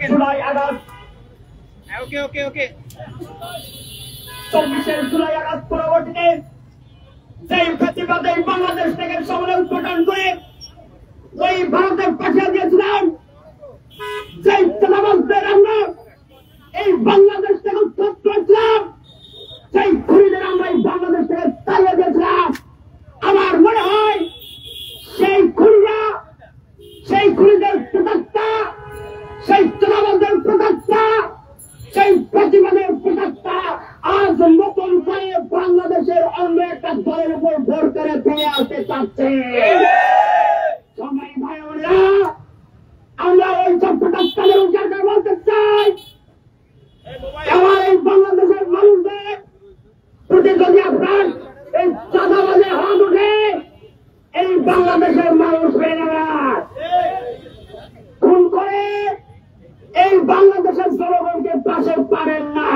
July August ওকে 24 July August পরবর্তীতে যেই ফ্যাসিবাদ এই বাংলাদেশ থেকে সমরে উৎপাদন করে ওই ভারতের পাঠিয়ে দিয়েছিলাম, যেই চাঁদাবাজদের আমরা এই বাংলাদেশ থেকে উৎখাত করেছিলাম, সেই খুনিদের আমরা এই বাংলাদেশ থেকে তাড়িয়ে দিয়েছিলাম। আমার মনে হয় সেই খুনিরা, সেই খুনিদের প্রতাক্তা, সেই চাঁদাবাজদের প্রতাক্তা, সেই প্রতিবাদের প্রতাক্তা আজ নতুন করে বাংলাদেশের অন্য একটা দলের উপর ভোর করে ফিরে আসতে চাচ্ছে। সবাই ভাই বোনেরা, আমরা ওই সব প্রতাক্তাদের উজাড় বলতে চাই, আমার এই বাংলাদেশের মানুষদের প্রতি যদি আপনার এই চাঁদাবাজের হাত উঠে, এই বাংলাদেশের মানুষ হয়ে যাবে খুন করে এই বাংলাদেশের জনগণকে পাশে পাবেন না,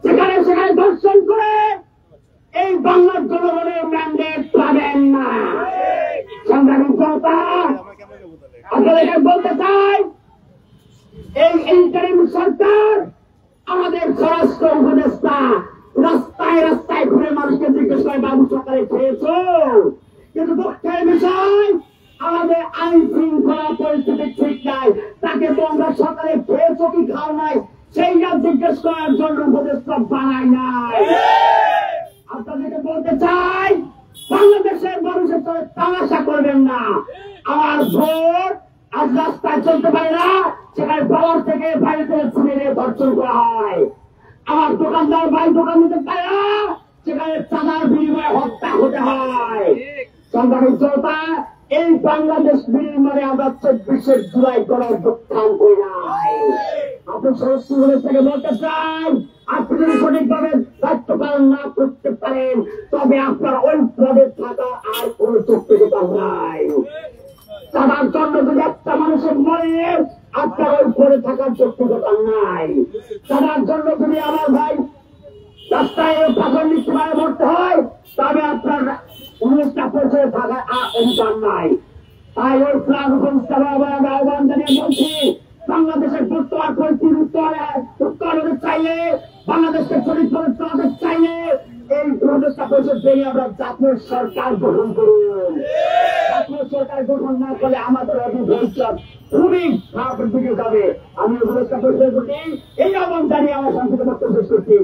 সেখানে সেখানে দর্শন করে এই বাংলার জনগণের ম্যান্ডেট পাবেন না। সাংবাদিক জনতা, আপনাদেরকে বলতে চাই, এই ইন্টারিম সরকার আমাদের স্বরাষ্ট্র উপদেষ্টা রাস্তায় রাস্তায় ঘুরে মানুষকে জিজ্ঞেস করে, বাবু সরকারে খেয়েছো? কিন্তু দুঃখের বিষয়, আমাদের আইন শৃঙ্খলা পরিস্থিতি ঠিক নাই, তাকে তোমরা সরকারে খেয়েছো কি খাও নাই সেইটা জিজ্ঞেস করার জন্য উপদেষ্টা বানাই নাই। আপনাদেরকে বলতে চাই, বাংলাদেশের মানুষের সাথে তামাশা করবেন না। আমার ভোট আজ রাস্তায় চলতে পারে না, সেখানে পাওয়ার থেকে বাইরে থেকে ছুড়ে নিয়ে ধর্ষণ করা হয়। আমার দোকানদার ভাই দোকান দিতে পারে না, সেখানে চাঁদার বিনিময়ে হত্যা হতে হয়। সাংবাদিক জনতা, এই বাংলাদেশ বিনিময়ে আমরা 24 জুলাই করার উত্থান করি নাই। আপনি স্বরাষ্ট্র থেকে বলতে চান, আপনি যদি সঠিকভাবে দায়িত্ব পালন না করতে পারেন, তবে আপনার ওই পদে থাকা আর কোন যৌক্তিকতা নাই। তার জন্য যদি একটা মানুষের মনে আপনার ওই পদে থাকার যৌক্তিকতা নাই, তার জন্য যদি আমার ভাই রাস্তায় ফাঁসন মৃত্যুমারে মরতে হয়, তবে আপনার 19টা পরিচয়ে থাকার অধিকার নাই। তাই ওই প্রাণ আমরা আহ্বান জানিয়ে বলছি, বাংলাদেশের বর্তমান পরিস্থিতি উত্তর হতে চাইলে, বাংলাদেশকে সঠিকভাবে চালাতে চাইলে এই 19টা পরিষদ ভেঙে আমরা জাতীয় সরকার গঠন করুন। জাতীয় সরকার গঠন না করলে আমাদের ভবিষ্যৎ খুবই খারাপের দিকে যাবে। আমি 19টা পরিষদের প্রতি এই আহ্বান জানিয়ে আমার সংক্ষিপ্ত বক্তব্য শেষ করছি।